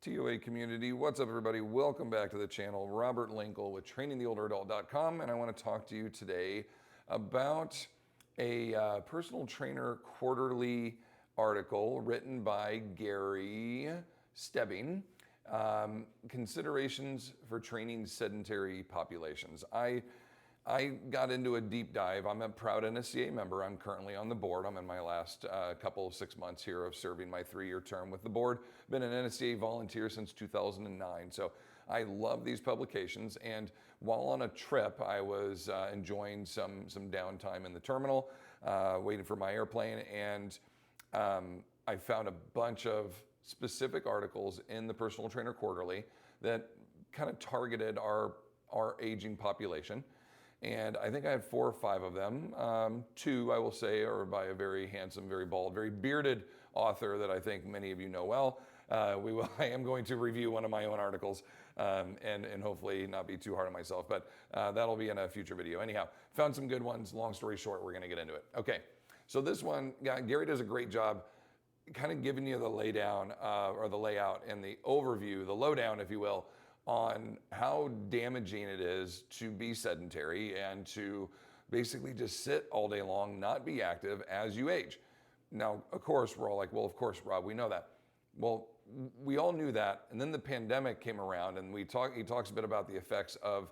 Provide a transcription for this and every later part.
TOA community, what's up everybody? Welcome back to the channel. Robert Linkle with trainingtheolderadult.com, and I want to talk to you today about a personal trainer quarterly article written by Gary Stebbing, considerations for training sedentary populations. I got into a deep dive. I'm a proud NSCA member. I'm currently on the board. I'm in my last couple of 6 months here of serving my 3-year term with the board. Been an NSCA volunteer since 2009. So I love these publications. And while on a trip, I was enjoying some downtime in the terminal, waiting for my airplane. And I found a bunch of specific articles in the Personal Trainer Quarterly that kind of targeted our aging population. And I think I had 4 or 5 of them. 2, I will say, are by a very handsome, very bald, very bearded author that I think many of you know well. I am going to review one of my own articles and hopefully not be too hard on myself, but that'll be in a future video. Anyhow, found some good ones. Long story short, we're going to get into it. Okay, so this one, Gary does a great job kind of giving you the laydown or the layout and the overview, the lowdown, if you will, on how damaging it is to be sedentary and to basically just sit all day long, not be active as you age. Now, of course, we're all like, well, of course, Rob, we know that. Well, we all knew that. And then the pandemic came around and he talks a bit about the effects of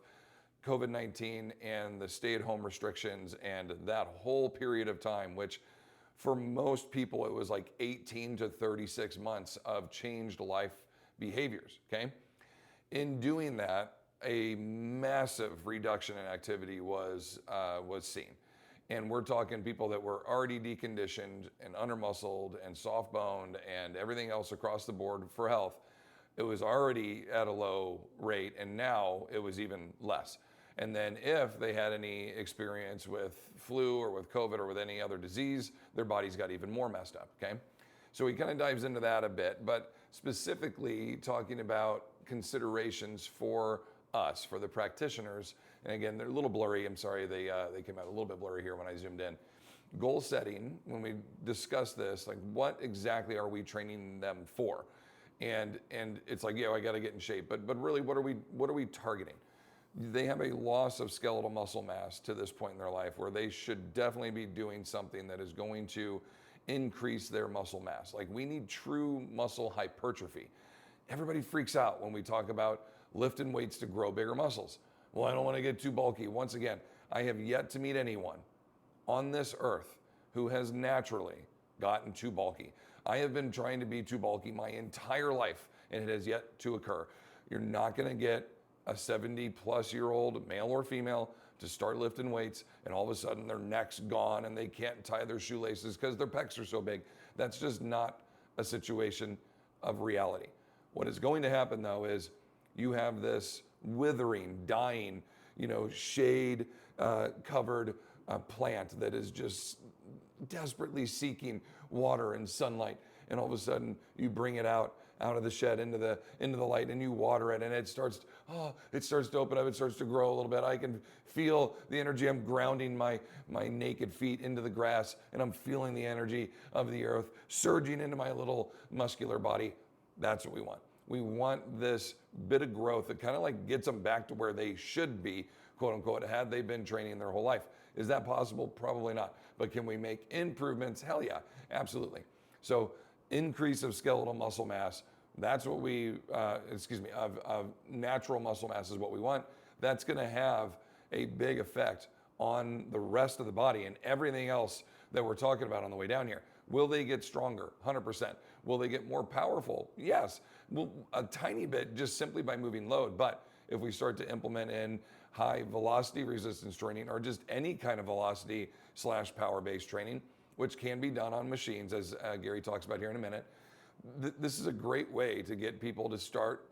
COVID-19 and the stay-at-home restrictions and that whole period of time, which for most people, it was like 18 to 36 months of changed life behaviors, okay? In doing that, a massive reduction in activity was seen. And we're talking people that were already deconditioned and undermuscled and soft boned and everything else across the board for health. It was already at a low rate, and now it was even less. And then if they had any experience with flu or with COVID or with any other disease, their bodies got even more messed up, okay? So he kind of dives into that a bit, but specifically talking about considerations for us, for the practitioners. And again, they're a little blurry. I'm sorry, they came out a little bit blurry here when I zoomed in. Goal setting, when we discuss this, like what exactly are we training them for? And it's like, I got to get in shape, but really, what are we targeting? They have a loss of skeletal muscle mass to this point in their life where they should definitely be doing something that is going to increase their muscle mass. Like we need true muscle hypertrophy. Everybody freaks out when we talk about lifting weights to grow bigger muscles. Well, I don't want to get too bulky. Once again, I have yet to meet anyone on this earth who has naturally gotten too bulky. I have been trying to be too bulky my entire life and it has yet to occur. You're not going to get a 70-plus-year-old male or female to start lifting weights and all of a sudden their neck's gone and they can't tie their shoelaces because their pecs are so big. That's just not a situation of reality. What is going to happen though is you have this withering, dying, shade covered plant that is just desperately seeking water and sunlight, and all of a sudden you bring it out of the shed into the light and you water it and it starts to open up, it starts to grow a little bit. I can feel the energy. I'm grounding my naked feet into the grass and I'm feeling the energy of the earth surging into my little muscular body. That's what we want. We want this bit of growth that kind of like gets them back to where they should be, quote unquote, had they been training their whole life. Is that possible? Probably not. But can we make improvements? Hell yeah, absolutely. So increase of skeletal muscle mass, that's what of natural muscle mass is what we want. That's going to have a big effect on the rest of the body and everything else that we're talking about on the way down here. Will they get stronger? 100%. Will they get more powerful? Yes. Well, a tiny bit just simply by moving load. But if we start to implement in high velocity resistance training or just any kind of velocity / power based training, which can be done on machines, as Gary talks about here in a minute, this is a great way to get people to start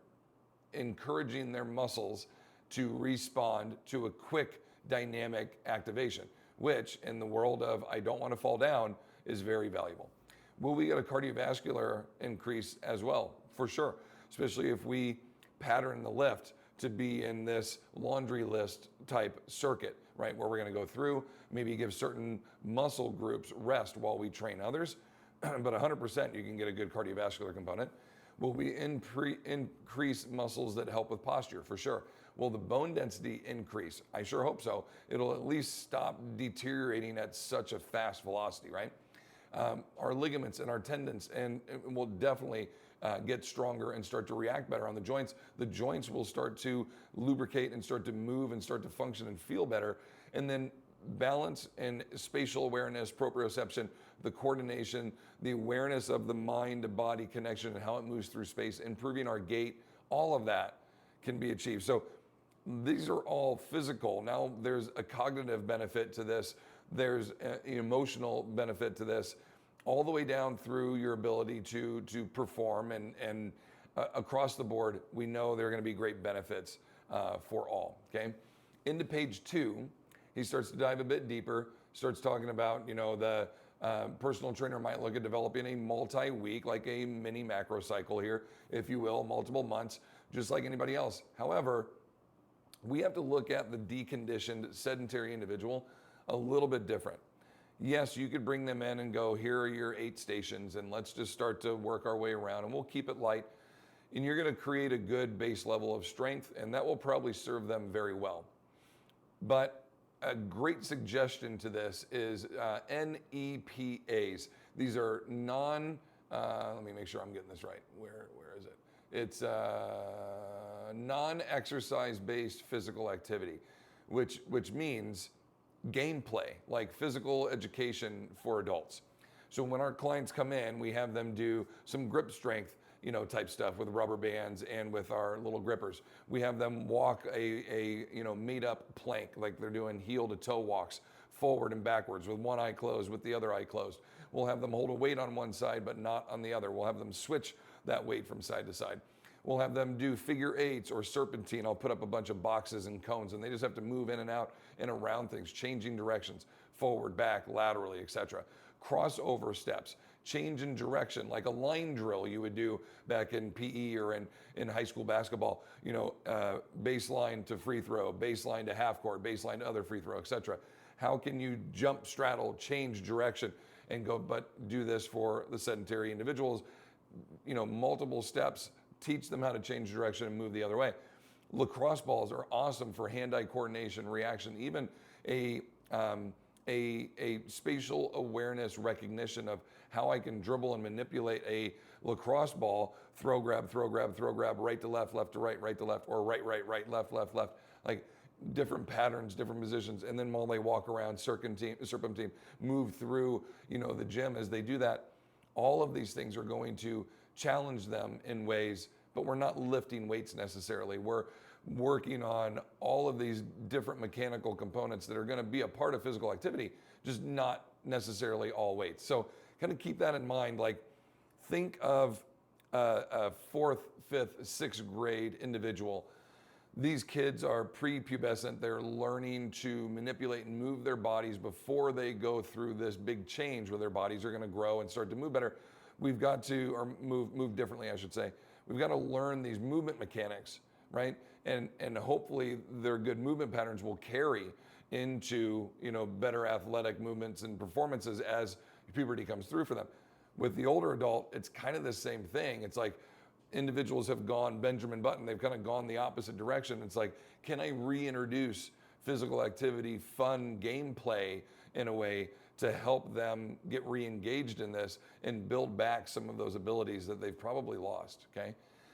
encouraging their muscles to respond to a quick dynamic activation, which in the world of I don't want to fall down is very valuable. Will we get a cardiovascular increase as well? For sure, especially if we pattern the lift to be in this laundry list type circuit, right? Where we're going to go through, maybe give certain muscle groups rest while we train others, but 100% you can get a good cardiovascular component. Will we increase muscles that help with posture? For sure. Will the bone density increase? I sure hope so. It'll at least stop deteriorating at such a fast velocity, right? Our ligaments and our tendons and will definitely get stronger and start to react better on the joints. The joints will start to lubricate and start to move and start to function and feel better. And then balance and spatial awareness, proprioception, the coordination, the awareness of the mind to body connection and how it moves through space, improving our gait, all of that can be achieved. So these are all physical. Now there's a cognitive benefit to this. There's an emotional benefit to this, all the way down through your ability to perform and across the board, we know there are going to be great benefits for all, okay? Into page 2, he starts to dive a bit deeper, starts talking about, the personal trainer might look at developing a multi-week, like a mini macro cycle here, if you will, multiple months, just like anybody else. However, we have to look at the deconditioned sedentary individual a little bit different. Yes, you could bring them in and go, here are your 8 stations and let's just start to work our way around and we'll keep it light. And you're going to create a good base level of strength and that will probably serve them very well. But a great suggestion to this is NEPAs. These are let me make sure I'm getting this right. Where is it? It's non-exercise based physical activity, which means gameplay, like physical education for adults. So when our clients come in, we have them do some grip strength, type stuff with rubber bands and with our little grippers. We have them walk a made up plank, like they're doing heel to toe walks, forward and backwards with one eye closed, with the other eye closed. We'll have them hold a weight on one side, but not on the other. We'll have them switch that weight from side to side. We'll have them do figure 8s or serpentine. I'll put up a bunch of boxes and cones and they just have to move in and out and around things, changing directions, forward, back, laterally, etc. Crossover steps, change in direction, like a line drill you would do back in PE or in high school basketball, baseline to free throw, baseline to half court, baseline to other free throw, etc. How can you jump, straddle, change direction and go, but do this for the sedentary individuals, multiple steps, teach them how to change direction and move the other way. Lacrosse balls are awesome for hand-eye coordination, reaction, even a spatial awareness recognition of how I can dribble and manipulate a lacrosse ball, throw, grab, right to left, left to right, right to left, or right, left, left, like different patterns, different positions. And then while they walk around, serpentine, move through, the gym as they do that, all of these things are going to challenge them in ways, but we're not lifting weights necessarily. We're working on all of these different mechanical components that are going to be a part of physical activity, just not necessarily all weights. So kind of keep that in mind. Like think of a 4th, 5th, 6th grade individual. These kids are prepubescent. They're learning to manipulate and move their bodies before they go through this big change where their bodies are going to grow and start to move better. We've got to, or move differently, I should say. We've got to learn these movement mechanics, right? And hopefully their good movement patterns will carry into, better athletic movements and performances as puberty comes through for them. With the older adult, it's kind of the same thing. It's like individuals have gone Benjamin Button, they've kind of gone the opposite direction. It's like, can I reintroduce physical activity, fun gameplay in a way to help them get re-engaged in this and build back some of those abilities that they've probably lost, okay?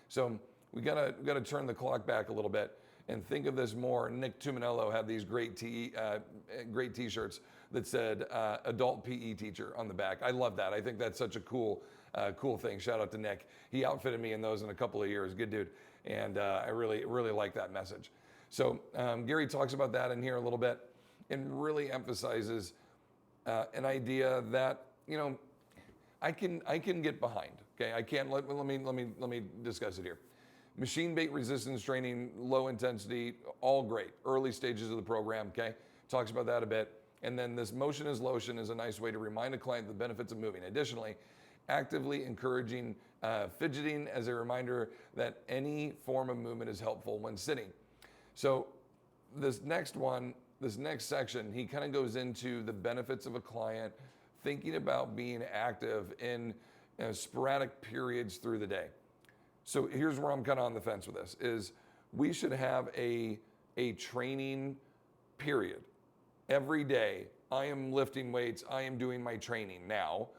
So we gotta turn the clock back a little bit and think of this more. Nick Tuminello had these great t-shirts that said adult PE teacher on the back. I love that. I think that's such a cool thing. Shout out to Nick. He outfitted me in those in a couple of years. Good dude. And I really like that message. So Gary talks about that in here a little bit and really emphasizes an idea that I can get behind. Okay, I can't. Let me discuss it here. Machine bait resistance training, low intensity, all great. Early stages of the program. Okay, talks about that a bit. And then this motion is lotion is a nice way to remind a client the benefits of moving. Additionally, actively encouraging fidgeting as a reminder that any form of movement is helpful when sitting. So this next section, he kind of goes into the benefits of a client thinking about being active in sporadic periods through the day. So here's where I'm kind of on the fence with this is we should have a training period. Every day I am lifting weights, I am doing my training now,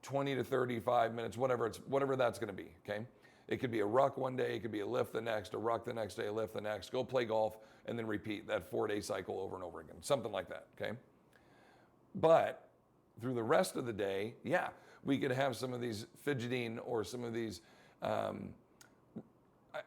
20 to 35 minutes, whatever that's going to be, okay? It could be a ruck one day, it could be a lift the next, a ruck the next day, a lift the next, go play golf, and then repeat that 4-day cycle over and over again, something like that, okay? But through the rest of the day, yeah, we could have some of these fidgeting or some of these,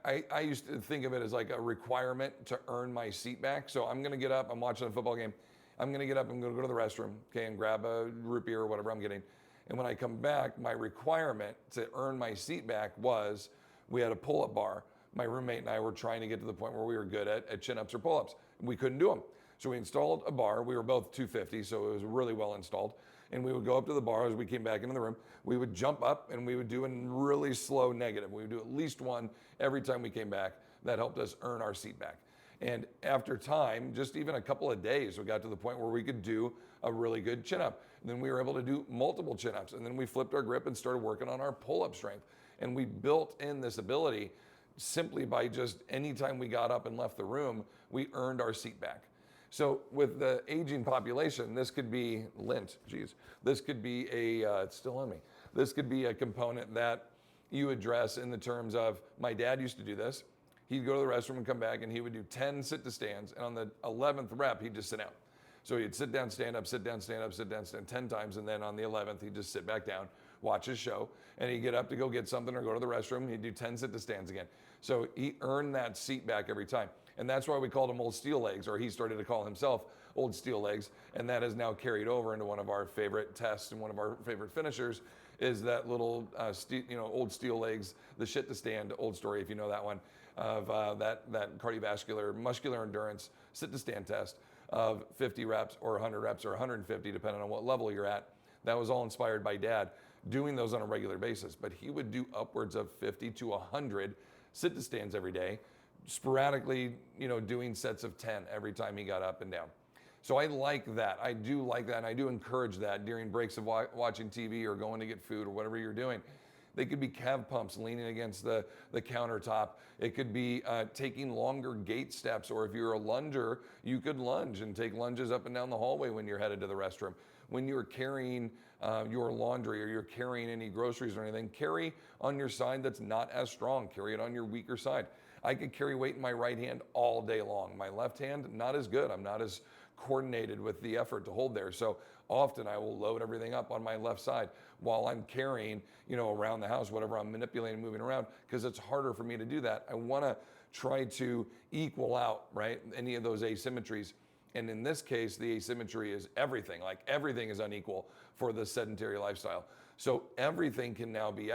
I used to think of it as like a requirement to earn my seat back. So I'm going to get up, I'm watching a football game. I'm going to get up, I'm going to go to the restroom, okay, and grab a root beer or whatever I'm getting. And when I come back, my requirement to earn my seat back was we had a pull-up bar. My roommate and I were trying to get to the point where we were good at chin-ups or pull-ups. We couldn't do them. So we installed a bar. We were both 250, so it was really well installed. And we would go up to the bar as we came back into the room. We would jump up and we would do a really slow negative. We would do at least one every time we came back. That helped us earn our seat back. And after time, just even a couple of days, we got to the point where we could do a really good chin-up. And then we were able to do multiple chin-ups. And then we flipped our grip and started working on our pull-up strength. And we built in this ability simply by just anytime we got up and left the room, we earned our seat back. So with the aging population, this could be lint, geez. This could be it's still on me. This could be a component that you address in the terms of, my dad used to do this. He'd go to the restroom and come back and he would do 10 sit to stands. And on the 11th rep, he'd just sit down. So he'd sit down, stand up, sit down, stand up, sit down, stand 10 times. And then on the 11th, he'd just sit back down, watch his show. And he'd get up to go get something or go to the restroom. He'd do 10 sit to stands again. So he earned that seat back every time. And that's why we called him Old Steel Legs, or he started to call himself Old Steel Legs. And that has now carried over into one of our favorite tests and one of our favorite finishers is that little, Old Steel Legs, the shit to stand, old story, if you know that one, of that cardiovascular, muscular endurance sit to stand test of 50 reps or 100 reps or 150, depending on what level you're at. That was all inspired by Dad doing those on a regular basis. But he would do upwards of 50 to 100 sit to stands every day, sporadically, doing sets of 10 every time he got up and down. So I like that. I do like that, and I do encourage that during breaks of watching TV or going to get food or whatever you're doing. They could be calf pumps leaning against the countertop. It could be taking longer gait steps, or if you're a lunger, you could lunge and take lunges up and down the hallway when you're headed to the restroom. When you're carrying your laundry or you're carrying any groceries or anything, carry on your side that's not as strong. Carry it on your weaker side. I could carry weight in my right hand all day long. My left hand, not as good. I'm not as coordinated with the effort to hold there. So often I will load everything up on my left side while I'm carrying, around the house, whatever I'm manipulating, moving around, because it's harder for me to do that. I want to try to equal out, right, any of those asymmetries. And in this case, the asymmetry is everything. Like everything is unequal for the sedentary lifestyle. So everything can now be